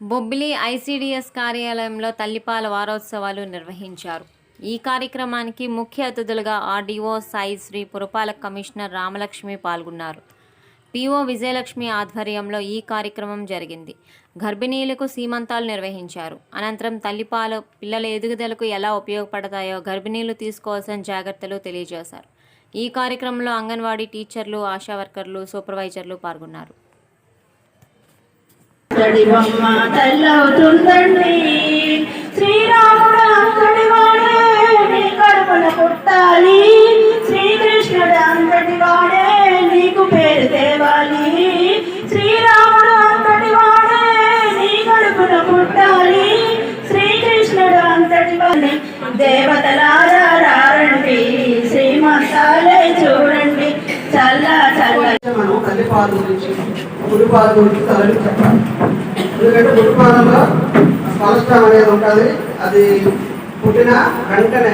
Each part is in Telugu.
బొబ్బిలి ఐసీడీఎస్ కార్యాలయంలో తల్లిపాల వారోత్సవాలు నిర్వహించారు. ఈ కార్యక్రమానికి ముఖ్య అతిథులుగా ఆర్డీఓ సాయిశ్రీ, పురపాలక కమిషనర్ రామలక్ష్మి పాల్గొన్నారు. పీఓ విజయలక్ష్మి ఆధ్వర్యంలో ఈ కార్యక్రమం జరిగింది. గర్భిణీలకు సీమంతాలు నిర్వహించారు. అనంతరం తల్లిపాలు పిల్లల ఎదుగుదలకు ఎలా ఉపయోగపడతాయో, గర్భిణీలు తీసుకోవాల్సిన జాగ్రత్తలు తెలియజేశారు. ఈ కార్యక్రమంలో అంగన్వాడీ టీచర్లు, ఆశా వర్కర్లు, సూపర్వైజర్లు పాల్గొన్నారు. శ్రీరాముడు అంతటి వాడే నీ కడుపున పుట్టాలి, శ్రీకృష్ణుడు అంతటి వాడే నీకు పేరు తేవాలి. శ్రీరాముడు అంతటి వాడే నీ కడుపున పుట్టాలి, శ్రీకృష్ణుడు అంతటి వాడే. దేవతలారా రండి, శ్రీమంతాలే చూడండి, చల్ల చల్ల. మనం తల్లిపాలు గురించి, ముడిపాల గురించి తల్లి చెప్పాలి. ఎందుకంటే ముడిపాలలో కొలెస్ట్రాల్ అనేది ఉంటుంది. అది పుట్టిన వెంటనే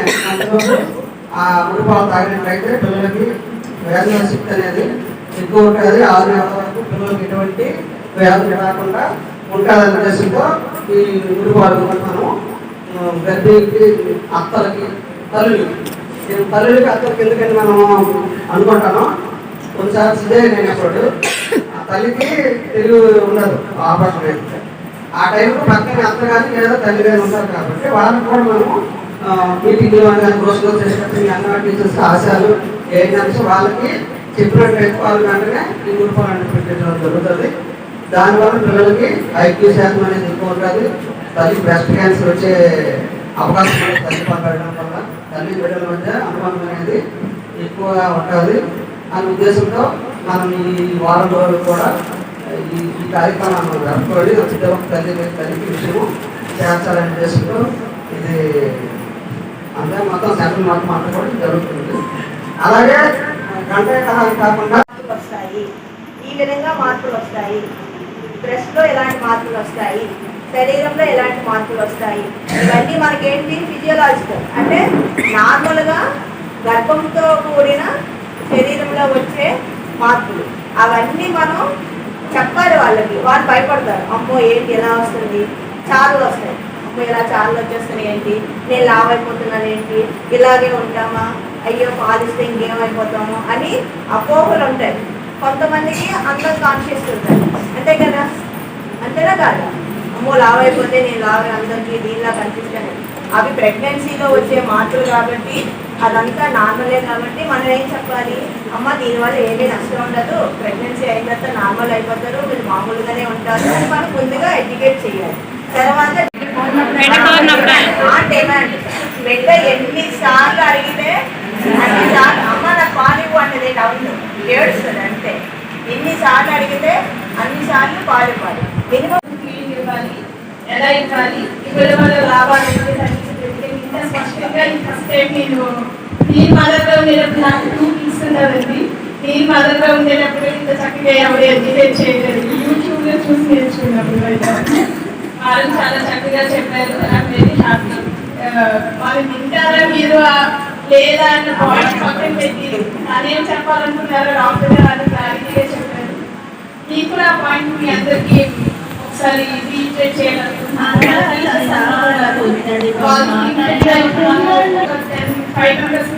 ఆ ముడిపాలు తాగినట్లయితే పిల్లలకి వ్యాధుల శక్తి అనేది ఎక్కువ ఉంటుంది. 6 నెలల వరకు పిల్లలకి ఎటువంటి వ్యాధులు రాకుండా ఉంటుందన్న ఉద్దేశంతో ఈ ముడిపాలు మనం గర్భిణీకి, అత్తలకి, తల్లులకి అత్తలకి ఎందుకని మనం అనుకుంటాను. కొన్నిసార్లు సిద్ధంగా అయినప్పుడు ఆ తల్లికి తెలుగు ఉండదు, ఆపరేషన్ అయితే ఆ టైంలో పక్కన అత్త కానీ లేదా తల్లి కానీ ఉంటారు. కాబట్టి వాళ్ళకి కూడా మనము మీటింగ్లో కానీ రోజులో చేసినట్టు అంగన్వాడీ టీచర్స్ ఆశాలు ఏంటంటే వాళ్ళకి చెప్పినట్లయితే వాళ్ళు వెంటనే ఈ రూపాయలు పెట్టడం జరుగుతుంది. దానివల్ల పిల్లలకి ఐక్యూ శాతం అనేది ఎక్కువ ఉంటుంది. తల్లి బ్రెస్ట్ క్యాన్సర్ వచ్చే అవకాశం అనేది తల్లిపాలు పెట్టడం వల్ల తల్లి బిడ్డల మధ్య అనుబంధం అనేది ఎక్కువగా ఉంటుంది అనే ఉద్దేశంతో మనం ఈ వారం రోజులు కూడా ఈ కార్యక్రమాన్ని జరుపుకోండి. తల్లికి విషయము చేర్చాలనే ఉద్దేశంతో ఇది అందరూ మొత్తం సెంట్రల్ మొత్తం అంతా కూడా జరుగుతుంది. అలాగే గంట కాకుండా వస్తాయి, ఈ విధంగా మార్పులు వస్తాయి. డ్రెస్లో ఎలాంటి మార్పులు వస్తాయి, శరీరంలో ఎలాంటి మార్పులు వస్తాయి, ఇవన్నీ మనకేంటి ఫిజియోలాజికల్ అంటే నార్మల్గా గర్భంతో కూడిన శరీరంలో వచ్చే మార్పులు. అవన్నీ మనం చెప్పాలి వాళ్ళకి. వాళ్ళు భయపడతారు, అమ్మో ఏంటి ఎలా వస్తుంది, చాలు వస్తాయి, అమ్మో ఇలా చాలు వచ్చేస్తున్నాయి ఏంటి, నేను లావ్ అయిపోతున్నాను ఏంటి, ఇలాగే ఉంటామా, అయ్యో పాలిస్తే ఇంకేమైపోతాము అని అపోహలు ఉంటాయి. కొంతమందికి అందరూ కాన్షియస్ ఉంటారు, అంతే కదా, అంతేనా కాదు, అమ్మో లావ్ అయిపోతే నేను లావ్ అందరికీ దీనిలా కనిపిస్తాను. అవి ప్రెగ్నెన్సీలో వచ్చే మార్పులు కాబట్టి అదంతా నార్మలే. కాబట్టి మనం ఏం చెప్పాలి, అమ్మ దీనివల్ల ఏమీ నష్టం ఉండదు, ప్రెగ్నెన్సీ అయిన తర్వాత నార్మల్ అయిపోతారు, మీరు మామూలుగానే ఉంటారు అని మనం ముందుగా ఎడ్యుకేట్ చేయాలి. తర్వాత డిమాండ్ బిడ్డ ఎన్నిసార్లు అడిగితే అన్నిసార్లు అమ్మ నాకు పాలు ఇవ్వు అన్నది డౌన్ ఏడుస్తుంది అంతే. ఎన్నిసార్లు అడిగితే అన్నిసార్లు పాలు ఇవ్వాలి. మినిమం ఇవ్వాలి, ఎలా ఇవ్వాలి, ఇవ్వడం వల్ల లాభాలు ఇంత స్పష్టంగా ఫస్ట్ టైం నేను మదర్గా ఉండేటప్పుడు నాకు 2 వీక్స్ ఉన్నదండి. నేను మదర్గా ఉండేటప్పుడు ఇంత చక్కగా ఎవరు ఎడ్యుకేట్ చేయలేదు, యూట్యూబ్లో చూసి నేర్చుకున్నప్పుడు వాళ్ళు చాలా చక్కగా చెప్పారు. నాకు వెరీ హ్యాపీ. వాళ్ళు వింటారా మీరు లేదా అన్న పాయింట్ పక్కన పెట్టి అదేం చెప్పాలనుకున్నారో డాక్టర్ గారు క్లారిటీగా చెప్పారు. మీకు కూడా ఆ పాయింట్ మీ అందరికీ ఒకసారి రీట్రేట్ చేయాలనుకుంటున్నాను. 5 members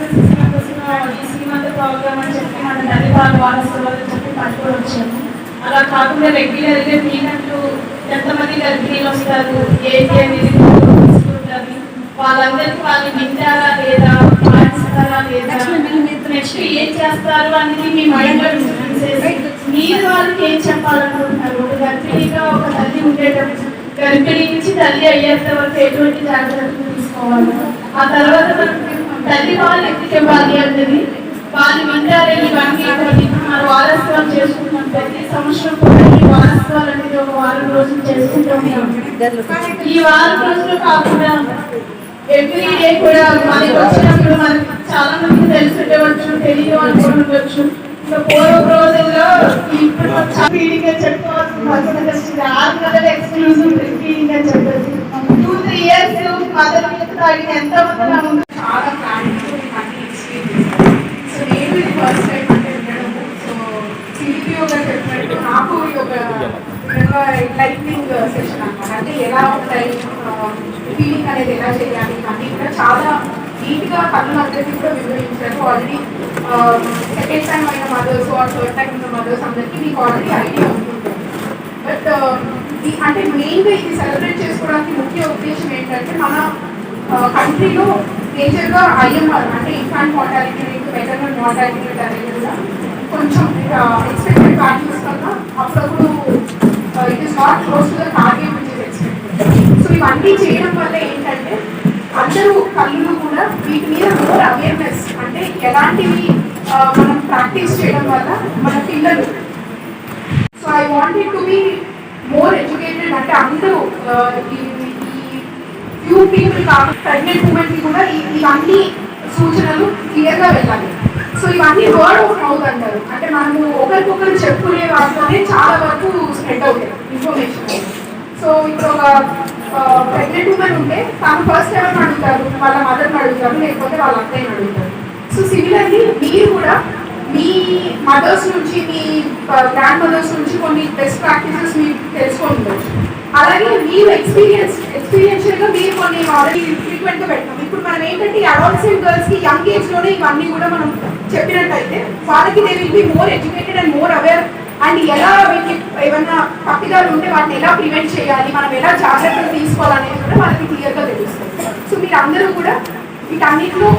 ఈ శ్రీమంత ప్రోగ్రామ్ అని చెప్పి మన తల్లిపాలు వారసులని చెప్పి పట్టుకొని వచ్చాము. అలా కాకుండా రెగ్యులర్గా మీనట్లు ఎంతమంది గర్భిణీలు వస్తారు, ఏంటి అనేది తీసుకుంటారు, వాళ్ళందరికీ వాళ్ళు వింటారా లేదా, పాటిస్తారా లేదా, నెక్స్ట్ ఏం చేస్తారు అనేది మీ మైండ్లో మీరు వాళ్ళకి ఏం చెప్పాలనుకుంటున్నారు. ఒక గర్భిణీగా ఒక తల్లి ఉండేటప్పుడు గర్భిణీ నుంచి తల్లి అయ్యేంత వరకు ఎటువంటి జాగ్రత్తలు తీసుకోవాలి, ఆ తర్వాత తల్లి వాళ్ళు ఎందుకు ఇవ్వాలి అన్నది వాళ్ళు వింటారని ఇవన్నీ మన వారసత్వం చేసుకుంటాం. ప్రతి సంవత్సరం కూడా ఈ వారసత్వాలు అనేది ఒక వారం రోజులు చేసుకుంటాం. ఈ వారం రోజులు కాకుండా ఎవ్రీ డే కూడా మనకి వచ్చినప్పుడు మనకి చాలా మంది తెలుసుండవచ్చు, తెలియదు అనుకుంటుండొచ్చు. ఇంకా పూర్వ రోజుల్లో ఇప్పుడు ఫీడింగ్ అని చెప్పుకోవాల్సిన అవసరం వచ్చింది. 6 నెలలు ఎక్స్క్లూజివ్ ఫీడింగ్ అని చెప్పచ్చు. 2-3 years మదర్ మిల్క్ తాగిన ఎంతమంది చాలా ప్లానింగ్ ఫస్ట్ టైం అంటే వినడము. సో సిపిఓ గారు చెప్పినట్టు నాకు ఒక లైట్నింగ్ సెషన్ అనమాట. అంటే ఎలా ఉంటాయి, ఫీలింగ్ అనేది ఎలా చేయాలి అన్నీ కూడా చాలా నీట్గా కళ్ళందరికీ కూడా వివరించారు. ఆల్రెడీ సెకండ్ టైం అయిన మదర్స్ ఆర్ థర్డ్ టైం ఉన్న మదర్స్ అందరికీ మీకు ఆల్రెడీ ఐడియా ఉంటుంది. బట్ అంటే మెయిన్గా ఇది సెలబ్రేట్ చేసుకోవడానికి ముఖ్య ఉద్దేశం ఏంటంటే మన కంట్రీలో మేజర్గా ఐఎంఆర్ అంటే infant mortality rate, maternal mortality rate అనేది కూడా కొంచెం ఎక్స్పెక్టెడ్ వాల్యూస్ కన్నా అప్పుడప్పుడు it is not close to the target which is expected. So ఇవన్నీ చేయడం వల్ల ఏంటంటే అందరూ కళ్ళు కూడా వీటి మీద మోర్ అవేర్నెస్, అంటే ఎలాంటివి మనం ప్రాక్టీస్ చేయడం వల్ల మన పిల్లలు. So I wanted to be more educated, అంటే అందరూ ఈ ఫ్యూ పీపుల్ కాకుండా ప్రెగ్నెంట్ ఉమెన్కి కూడా ఇవన్నీ సూచనలు క్లియర్గా వెళ్ళాలి. సో ఇవన్నీ వర్డ్ ఆఫ్ మౌత్ అంటారు, అంటే మనము ఒకరికొకరు చెప్పుకునే వాటితోనే చాలా వరకు స్ప్రెడ్ అవుతాయి ఇన్ఫర్మేషన్. సో ఇప్పుడు ఒక ప్రెగ్నెంట్ ఉమెన్ ఉంటే తను ఫస్ట్ ఎవరిని అడుగుతారు, వాళ్ళ మదర్ని అడుగుతారు, లేకపోతే వాళ్ళ అత్తయ్యని అడుగుతారు. సో సిమిలర్లీ మీరు కూడా మీ మదర్స్ నుంచి, మీ గ్రాండ్ మదర్స్ నుంచి కొన్ని బెస్ట్ ప్రాక్టీసెస్ మీరు తెలుసుకొని ఉండొచ్చు. అలాగే మీరు ఎక్స్పీరియన్షియల్గా మీరు కొన్ని ఆల్రెడీ ఫ్రీక్వెంట్గా పెట్టాం. ఇప్పుడు మనం ఏంటంటే అడాలసెంట్ గర్ల్స్కి యంగ్ ఏజ్లోనే ఇవన్నీ కూడా మనం చెప్పినట్టయితే వాళ్ళకి they will be more educated and more aware. And ఎలా వీటికి ఏమన్నా తప్పిదాలు ఉంటే వాటిని ఎలా ప్రివెంట్ చేయాలి, మనం ఎలా జాగ్రత్తలు తీసుకోవాలనేది కూడా వాళ్ళకి క్లియర్గా తెలుస్తుంది. సో మీరు అందరూ కూడా వీటన్నిటిలో